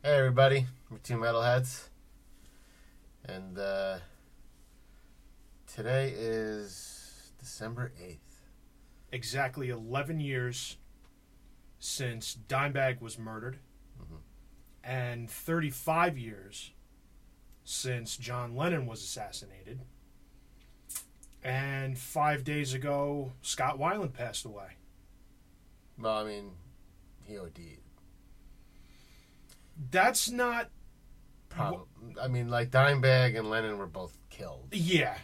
Hey everybody, we're two Metalheads, and today is December 8th. Exactly 11 years since Dimebag was murdered, and 35 years since John Lennon was assassinated, and 5 days ago, Scott Weiland passed away. Well, I mean, he OD'd. That's not... Probably. I mean, like, Dimebag and Lennon were both killed. Yeah,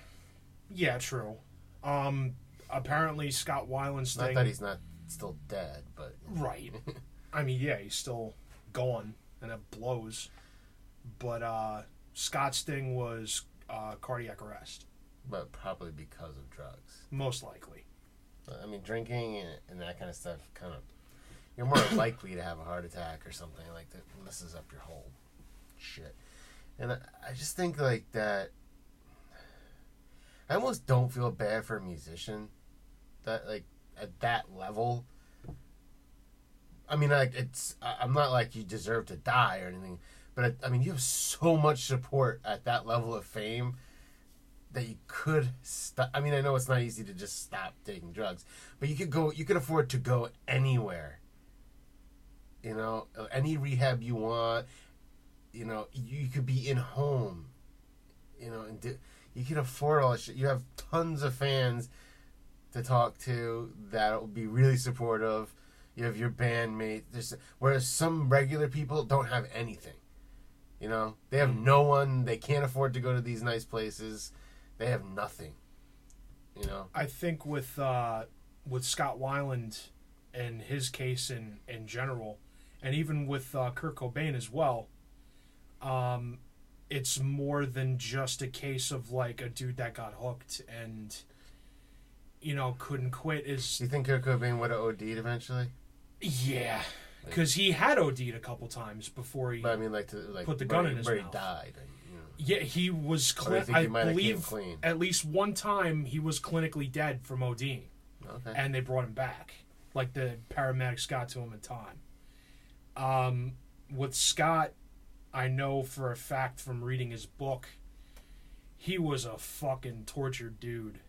true. Apparently Scott Weiland's Not thing... that he's not still dead, but... Right. I mean, yeah, he's still gone, and it blows. But Scott's thing was cardiac arrest. But probably because of drugs. Most likely. I mean, drinking and that kind of stuff kind of... You're more likely to have a heart attack or something like that. Messes up your whole shit. And I just think like that... I almost don't feel bad for a musician that like at that level. I mean, like I'm not like you deserve to die or anything, but I mean, you have so much support at that level of fame that you could stop. I mean, I know it's not easy to just stop taking drugs, but you could afford to go anywhere. You know, any rehab you want. You know, you could be in home. You know, and you can afford all that shit. You have tons of fans to talk to that will be really supportive. You have your bandmates. Whereas some regular people don't have anything. You know, they have no one. They can't afford to go to these nice places. They have nothing. You know, I think with Scott Weiland and his case in general, and even with Kurt Cobain as well, it's more than just a case of like a dude that got hooked and, you know, couldn't quit. Do you think Kurt Cobain would have OD'd eventually? Yeah, because he had OD'd a couple times before he. But I mean, like put the gun in his where mouth. He died. Yeah, he was. I believe at least one time he was clinically dead from ODing. Okay. And they brought him back. Like the paramedics got to him in time. With Scott, I know for a fact from reading his book, he was a fucking tortured dude.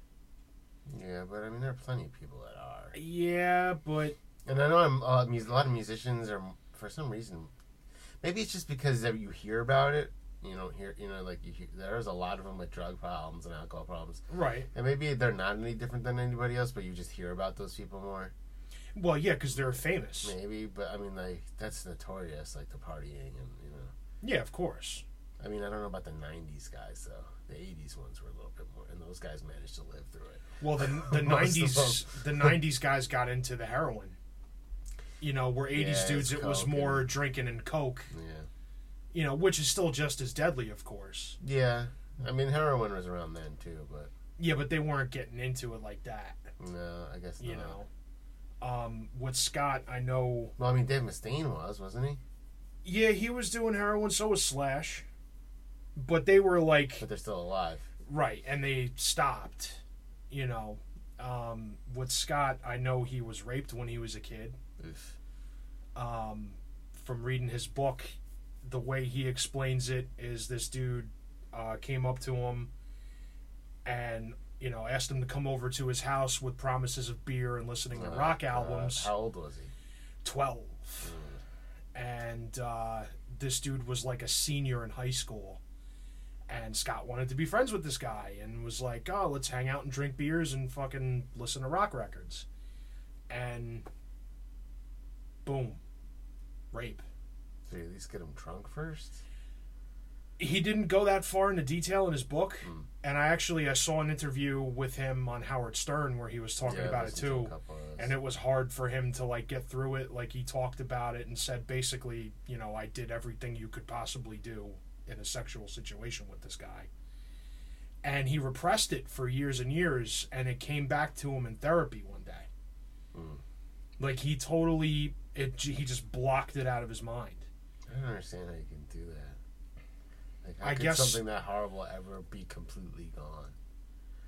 Yeah, but I mean, there are plenty of people that are. Yeah, but... And I know a lot of musicians are, for some reason, maybe it's just because you hear about it. You don't hear, there's a lot of them with drug problems and alcohol problems. Right. And maybe they're not any different than anybody else, but you just hear about those people more. Well, yeah, because they're famous. Maybe, but I mean, like, that's notorious, like the partying and, you know. Yeah, of course. I mean, I don't know about the 90s guys, though. The 80s ones were a little bit more, and those guys managed to live through it. Well, the 90s guys got into the heroin. You know, where 80s dudes, it was more drinking and coke. Yeah. You know, which is still just as deadly, of course. Yeah. I mean, heroin was around then, too, but... Yeah, but they weren't getting into it like that. No, I guess not. You know. With Scott, I know... Well, I mean, Dave Mustaine wasn't he? Yeah, he was doing heroin, so was Slash. But they were like... But they're still alive. Right, and they stopped. You know. With Scott, I know he was raped when he was a kid. Oof. From reading his book, the way he explains it is this dude came up to him and, you know, asked him to come over to his house with promises of beer and listening to rock albums. How old was he? 12. And this dude was like a senior in high school. And Scott wanted to be friends with this guy and was like, oh, let's hang out and drink beers and fucking listen to rock records. And boom. Rape. So you at least get him drunk first? He didn't go that far into detail in his book. And I saw an interview with him on Howard Stern where he was talking about it too. And it was hard for him to like get through it. Like he talked about it and said basically, you know, I did everything you could possibly do in a sexual situation with this guy. And he repressed it for years and years, and it came back to him in therapy one day. Like he just blocked it out of his mind. I don't understand how you can do that. Like, how could something that horrible ever be completely gone?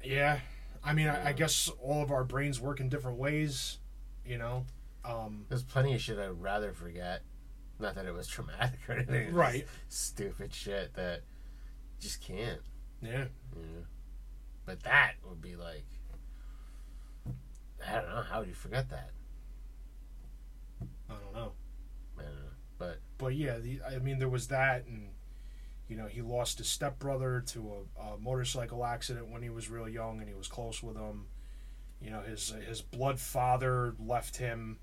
Yeah. I mean, I guess all of our brains work in different ways, you know? There's plenty of shit I'd rather forget Not that it was traumatic or anything. Right. Stupid shit that just can't. Yeah. But that would be like, I don't know, how would you forget that? I don't know. But yeah, there was that, and he lost his stepbrother to a motorcycle accident when he was real young, and he was close with him. His blood father left him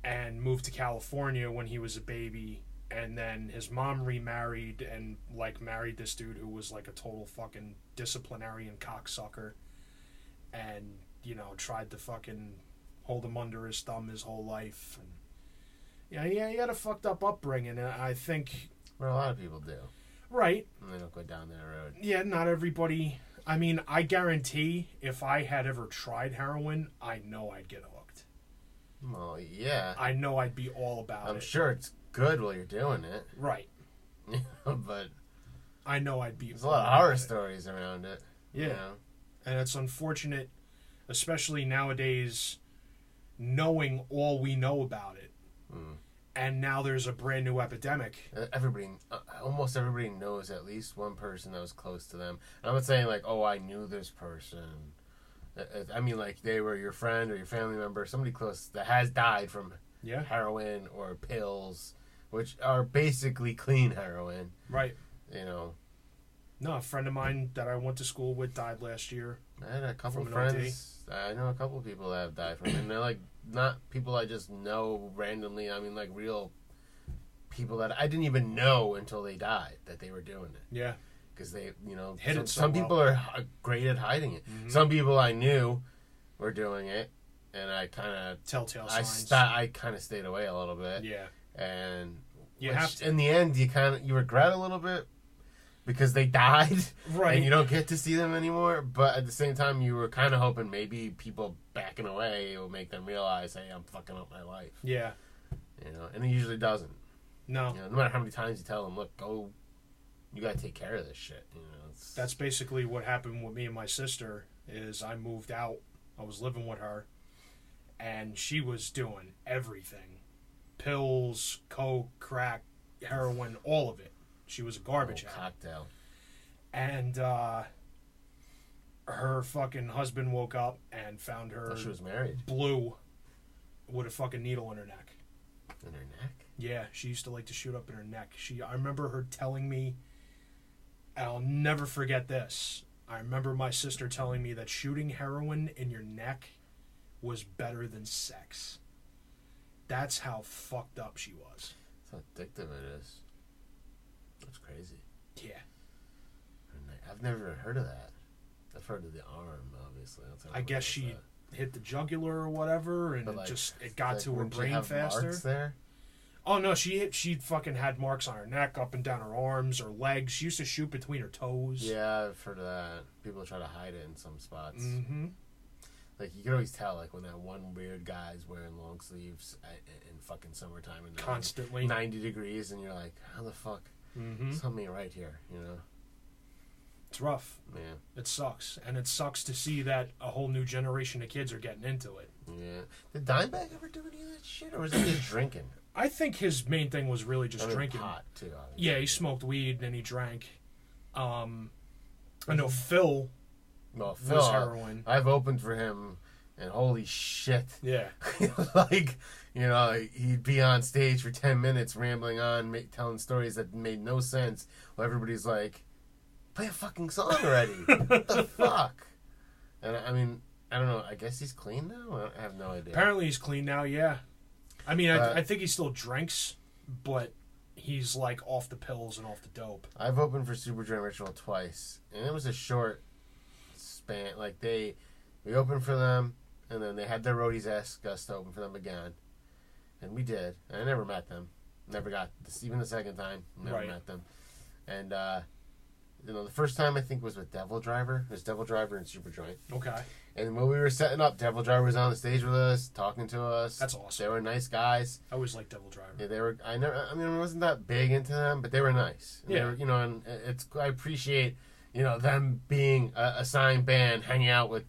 and moved to California when he was a baby, and then his mom remarried and married this dude who was like a total fucking disciplinarian cocksucker, and tried to fucking hold him under his thumb his whole life. And he had a fucked up upbringing, and I think... Well, a lot of people do. Right. And they don't go down that road. Yeah, not everybody... I guarantee if I had ever tried heroin, I know I'd get hooked. Well, yeah. I know I'd be all about it. I'm sure it's good while you're doing it. Right. But... I know I'd be... There's a lot of horror stories around it. Yeah. And it's unfortunate, especially nowadays, knowing all we know about it. And now there's a brand new epidemic. Almost everybody knows at least one person that was close to them. And I'm not saying I knew this person. They were your friend or your family member, somebody close that has died from heroin or pills, which are basically clean heroin. Right. No, a friend of mine that I went to school with died last year. I had a couple friends. I know a couple of people that have died from it. And they're not people I just know randomly. Real people that I didn't even know until they died that they were doing it. Yeah. Because they, some people are great at hiding it. Mm-hmm. Some people I knew were doing it, and I kind of... Telltale signs. I kind of stayed away a little bit. Yeah. And... You have to. In the end, you regret a little bit, because they died, right? And you don't get to see them anymore. But at the same time, you were kind of hoping maybe people backing away will make them realize, hey, I'm fucking up my life. Yeah. And it usually doesn't. No. No matter how many times you tell them, look, go, you got to take care of this shit. That's basically what happened with me and my sister. Is I moved out. I was living with her, and she was doing everything: pills, coke, crack, heroin, all of it. She was a garbage cocktail. And her fucking husband woke up and found her... she was married. Blue with a fucking needle in her neck. In her neck? Yeah, she used to like to shoot up in her neck. I remember her telling me, and I'll never forget this. I remember my sister telling me that shooting heroin in your neck was better than sex. That's how fucked up she was. That's how addictive it is. That's crazy. Yeah. I've never heard of that. I've heard of the arm, obviously. I guess she hit the jugular or whatever, and it got to her brain have faster. Marks there? Oh no, she fucking had marks on her neck, up and down her arms, her legs. She used to shoot between her toes. Yeah, I've heard of that. People try to hide it in some spots. Mm-hmm. You can always tell, when that one weird guy's wearing long sleeves in fucking summertime and constantly 90 degrees, and you're like, how the fuck? Mm-hmm. Something right here, It's rough. Yeah. It sucks. And it sucks to see that a whole new generation of kids are getting into it. Yeah. Did Dimebag ever do any of that shit, or was he just drinking? I think his main thing was really just drinking. Pot, too, obviously. Yeah, he smoked weed and he drank. I know Phil was heroin. I've opened for him, and holy shit. Yeah. He'd be on stage for 10 minutes rambling on, telling stories that made no sense, while everybody's like, play a fucking song already. What the fuck? And I don't know. I guess he's clean now? I have no idea. Apparently he's clean now, yeah. I think he still drinks, but he's off the pills and off the dope. I've opened for Supergiant Ritual twice, and it was a short span. We opened for them, and then they had their roadies ask us to open for them again. And we did. And I never met them. Never got this, even the second time. Never met them. And the first time I think was with Devil Driver. It was Devil Driver and Superjoint. Okay. And when we were setting up, Devil Driver was on the stage with us, talking to us. That's awesome. They were nice guys. I always liked Devil Driver. Yeah, they were. I wasn't that big into them, but they were nice. And yeah. They were, and I appreciate, them being a signed band, hanging out with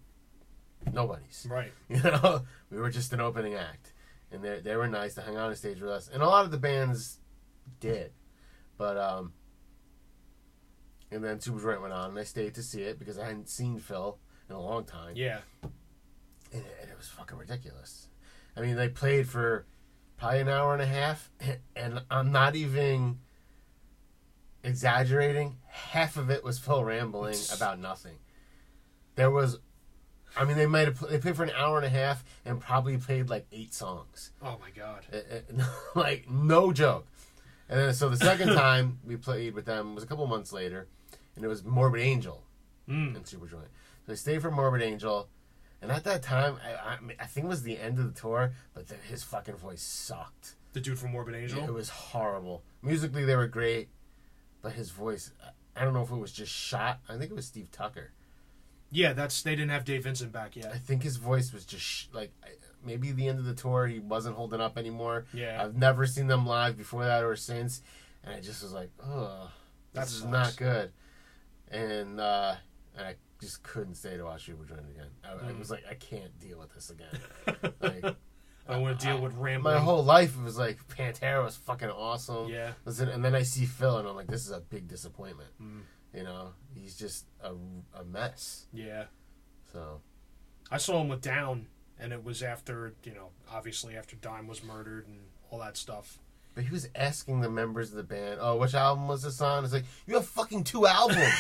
nobodies. Right. We were just an opening act. and they were nice to hang out on stage with us, and a lot of the bands did, but and then Superjoint went on, and I stayed to see it because I hadn't seen Phil in a long time. Yeah, and it was fucking ridiculous. I mean, they played for probably an hour and a half, and I'm not even exaggerating. Half of it was Phil rambling about nothing. There was, I mean, they played for an hour and a half and probably played like 8 songs. Oh my god! Like no joke. And then so the second time we played with them was a couple months later, and it was Morbid Angel and Superjoint. So I stayed for Morbid Angel, and at that time I think it was the end of the tour, but his fucking voice sucked. The dude from Morbid Angel? It was horrible. Musically they were great, but his voice, I don't know if it was just shot. I think it was Steve Tucker. Yeah, they didn't have Dave Vincent back yet. I think his voice was just maybe the end of the tour he wasn't holding up anymore. Yeah. I've never seen them live before that or since, and I just was like, oh, this is not good. And I just couldn't stay to watch Reaperpowermetalband again. I was like, I can't deal with this again. Like, I want to deal with rambling. My whole life it was like Pantera was fucking awesome. Yeah. Listen, and then I see Phil and I'm like, this is a big disappointment. You know, he's just a mess. Yeah. So, I saw him with Down, and it was after, obviously after Dime was murdered and all that stuff. But he was asking the members of the band, oh, which album was this on? It's like, you have fucking 2 albums.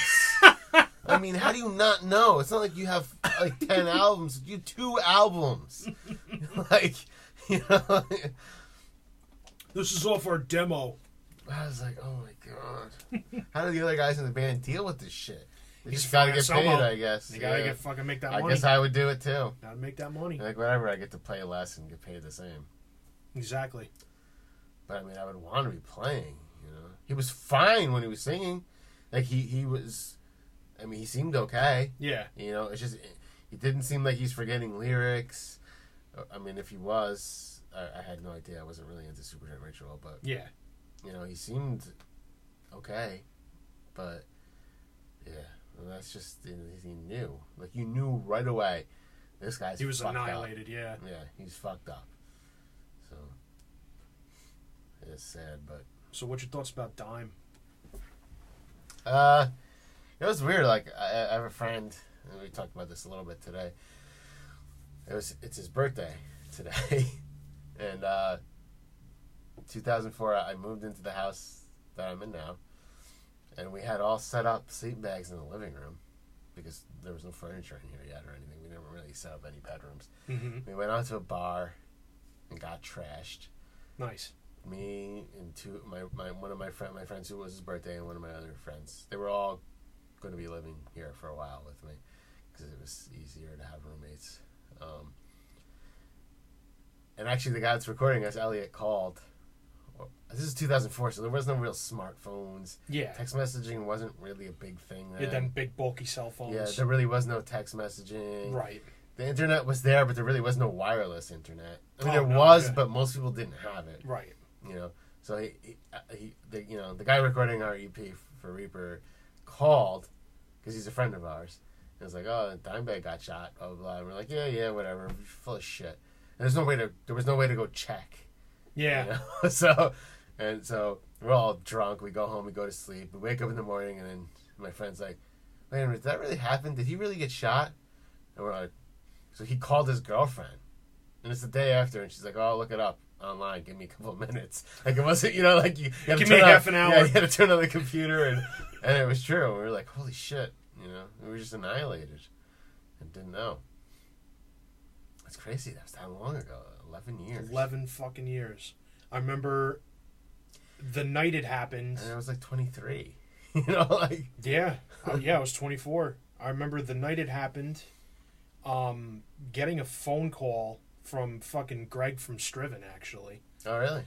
I mean, how do you not know? It's not like you have like 10 albums. You have 2 albums. Like, This is off our demo. I was like, oh my god. How do the other guys in the band deal with this shit? They He's just gotta get paid, I guess. They gotta make that money. I guess I would do it too. Gotta make that money. Like, whatever, I get to play less and get paid the same. Exactly. But I mean, I would want to be playing, He was fine when he was singing. Like, he was, I mean, he seemed okay. Yeah. It's just, he didn't seem like he's forgetting lyrics. I mean, if he was, I had no idea. I wasn't really into Supergiant Ritual, but yeah, he seemed okay. But yeah, well, that's just he knew. Like, you knew right away, this guy's he was fucked annihilated. Up. Yeah, he's fucked up. So it's sad, but. So, what's your thoughts about Dime? It was weird. Like, I have a friend, and we talked about this a little bit today. It's his birthday today, and 2004 I moved into the house that I'm in now, and we had all set up sleeping bags in the living room because there was no furniture in here yet or anything. We never really set up any bedrooms. Mm-hmm. We went out to a bar and got trashed. Nice. Me and one of my friends who was his birthday, and one of my other friends. They were all going to be living here for a while with me because it was easier to have roommates. And actually, the guy that's recording us, Elliot, called. This is 2004, so there was no real smartphones. Yeah. Text messaging wasn't really a big thing then. Yeah, them big bulky cell phones. Yeah, there really was no text messaging. Right. The internet was there, but there really was no wireless internet. I mean, but most people didn't have it. Right. So the guy recording our EP for Reaper called because he's a friend of ours. And was like, oh, Dimebag got shot, blah blah blah. And we're like, yeah, whatever. We're full of shit. And there was no way to go check. Yeah. So we're all drunk. We go home. We go to sleep. We wake up in the morning, and then my friend's like, wait a minute, did that really happen? Did he really get shot? And we're like, so he called his girlfriend, and it's the day after, and she's like, oh, I'll look it up online. Give me a couple of minutes. Like, it wasn't, like you had to give me half an hour. Yeah, you had to turn on the computer, and it was true. And we were like, holy shit, we were just annihilated and didn't know. That's crazy. That was that long ago. 11 years. 11 fucking years. I remember the night it happened. And I was like 23. Yeah. I was 24. I remember the night it happened, getting a phone call from fucking Greg from Striven, actually. Oh, really?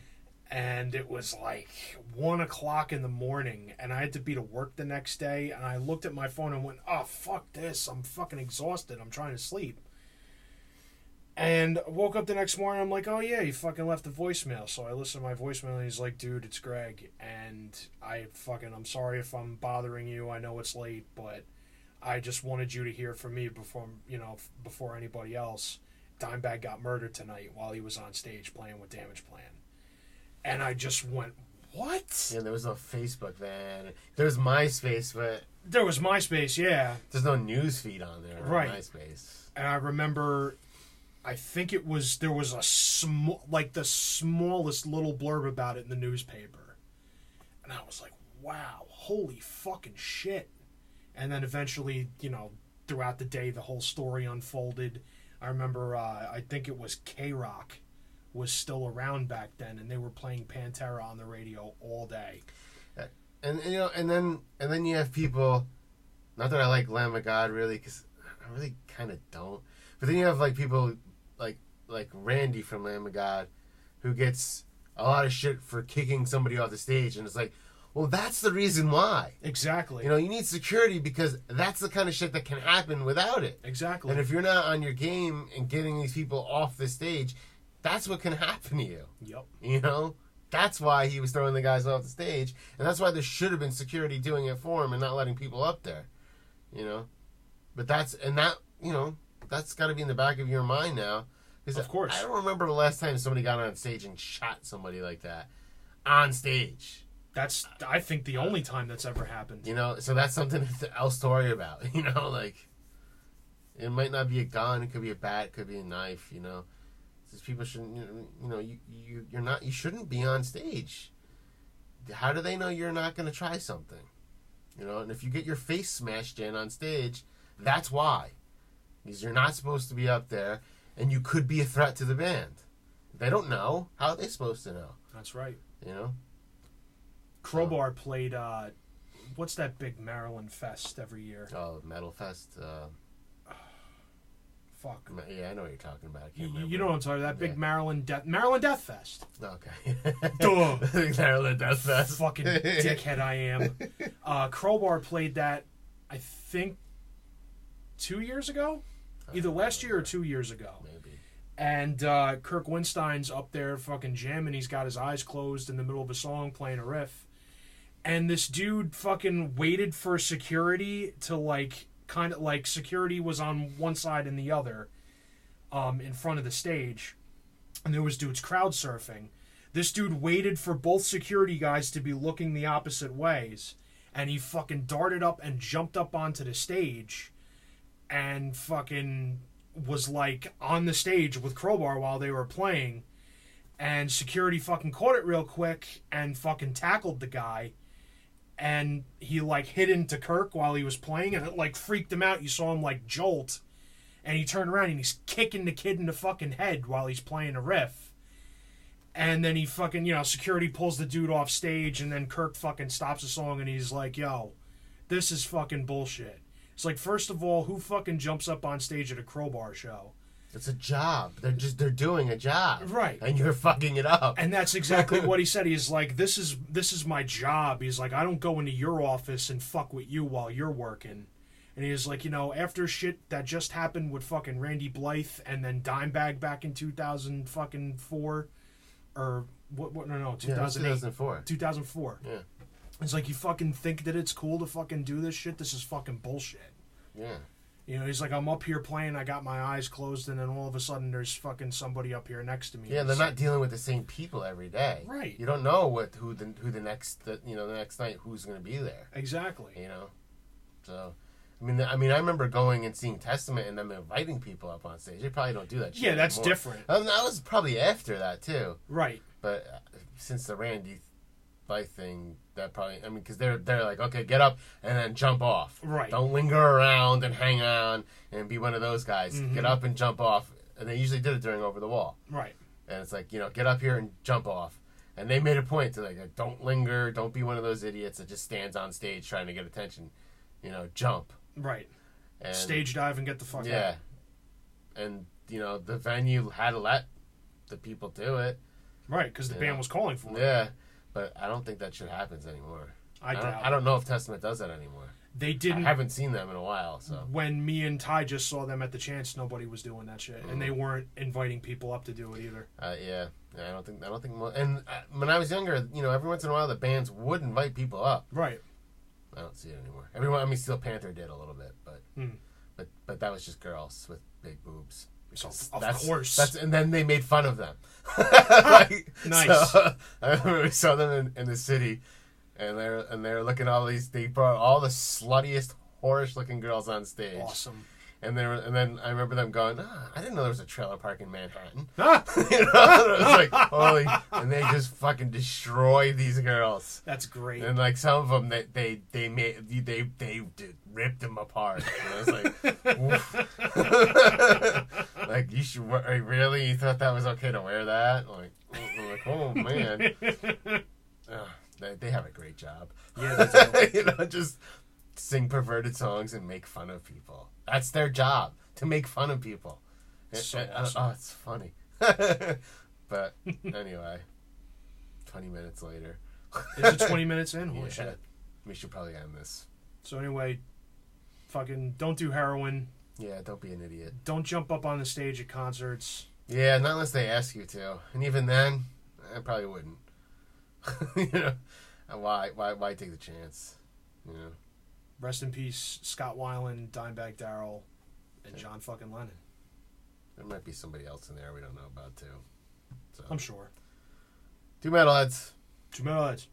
And it was like 1 o'clock in the morning, and I had to be to work the next day, and I looked at my phone and went, oh, fuck this. I'm fucking exhausted. I'm trying to sleep. And I woke up the next morning, I'm like, oh yeah, you fucking left a voicemail. So I listened to my voicemail, and he's like, dude, it's Greg. And I'm sorry if I'm bothering you. I know it's late, but I just wanted you to hear from me before anybody else. Dimebag got murdered tonight while he was on stage playing with Damage Plan. And I just went, what? Yeah, there was no Facebook then. There was MySpace, but... There was MySpace, yeah. There's no news feed on there. Right. MySpace. And I remember, I think there was a the smallest little blurb about it in the newspaper. And I was like, wow, holy fucking shit. And then eventually, throughout the day, the whole story unfolded. I remember, I think it was K-Rock was still around back then, and they were playing Pantera on the radio all day. And then you have people. Not that I like Lamb of God really, because I really kind of don't. But then you have like people like Randy from Lamb of God, who gets a lot of shit for kicking somebody off the stage, and it's like, well, that's the reason why. Exactly. You need security because that's the kind of shit that can happen without it. Exactly. And if you're not on your game and getting these people off the stage, that's what can happen to you. Yep. That's why he was throwing the guys off the stage, and that's why there should have been security doing it for him and not letting people up there. But that's got to be in the back of your mind now. Of course. I don't remember the last time somebody got on stage and shot somebody like that on stage. That's, I think, the only time that's ever happened. So that's something else to worry about. Like, it might not be a gun, it could be a bat, it could be a knife. These people shouldn't. You shouldn't be on stage. How do they know you're not going to try something? And if you get your face smashed in on stage, that's why. Because you're not supposed to be up there, and you could be a threat to the band. They don't know. How are they supposed to know? That's right. Crowbar played, what's that big Maryland fest every year? Oh, Metal Fest. Fuck. Yeah, I know what you're talking about. I can't remember. You know what I'm talking about. That big Maryland Death Fest. Okay. Duh. Maryland Death Fest. Fucking dickhead I am. Crowbar played that, I think, 2 years ago? Either last year or 2 years ago. Maybe. And Kirk Winstein's up there fucking jamming. He's got his eyes closed in the middle of a song playing a riff. And this dude fucking waited for security to kind of like security was on one side and the other in front of the stage. And there was dudes crowd surfing. This dude waited for both security guys to be looking the opposite ways. And he fucking darted up and jumped up onto the stage. And fucking was on the stage with Crowbar while they were playing. And security fucking caught it real quick and fucking tackled the guy. And he hit into Kirk while he was playing, and it freaked him out. You saw him jolt, and he turned around and he's kicking the kid in the fucking head while he's playing a riff. And then he fucking, security pulls the dude off stage, and then Kirk fucking stops the song and he's like, yo, this is fucking bullshit. It's first of all, who fucking jumps up on stage at a Crowbar show? It's a job. They're doing a job. Right. And you're fucking it up. And that's exactly what he said. He's like, this is my job. He's like, I don't go into your office and fuck with you while you're working. And he's like, after shit that just happened with fucking Randy Blythe and then Dimebag back in 2004 or what 2008. Yeah, 2004. 2004. Yeah. It's like, you fucking think that it's cool to fucking do this shit? This is fucking bullshit. Yeah. He's like, I'm up here playing, I got my eyes closed, and then all of a sudden there's fucking somebody up here next to me. Yeah, they're not dealing with the same people every day. Right. You don't know who the next night who's going to be there. Exactly. So, I remember going and seeing Testament and them inviting people up on stage. They probably don't do that shit Yeah, that's anymore. different. That was probably after that too. Right. But since the Randy Blythe thing, that probably, because they're like, okay, get up and then jump off. Right. Don't linger around and hang on and be one of those guys. Mm-hmm. Get up and jump off. And they usually did it during Over the Wall. Right. And it's like, get up here and jump off. And they made a point to don't linger, don't be one of those idiots that just stands on stage trying to get attention. Jump. Right. And stage dive and get the fuck out. Yeah. And, the venue had to let the people do it. Right, because the band was calling for it. Yeah. But I don't think that shit happens anymore. I don't know if Testament does that anymore. They didn't. I haven't seen them in a while. So when me and Ty just saw them at the Chance, nobody was doing that shit, and they weren't inviting people up to do it either. Yeah, I don't think. And when I was younger, every once in a while the bands would invite people up. Right. I don't see it anymore. Steel Panther did a little bit, but that was just girls with big boobs. So, of course. And then they made fun of them. Like, nice. So, I remember we saw them in the city, and they're looking at all these. They brought all the sluttiest, whorish looking girls on stage. Awesome. And then I remember them going, I didn't know there was a trailer park in Manhattan. You know? It was like, holy, and they just fucking destroyed these girls. That's great. And like some of them, they ripped them apart. And I was like, oof. Like, you should really? You thought that was okay to wear that? Like oh man. They have a great job. Yeah, that's you know, just sing perverted songs and make fun of people. That's their job, to make fun of people. So awesome. Oh, it's funny. But anyway, 20 minutes later. Is it 20 minutes in? Holy shit. We should probably end this. So anyway, fucking don't do heroin. Yeah, don't be an idiot. Don't jump up on the stage at concerts. Yeah, not unless they ask you to. And even then, I probably wouldn't. You know, why take the chance? You know. Rest in peace, Scott Weiland, Dimebag Darrell, and John fucking Lennon. There might be somebody else in there we don't know about too. So. I'm sure. 2 Metalheads. 2 Metalheads.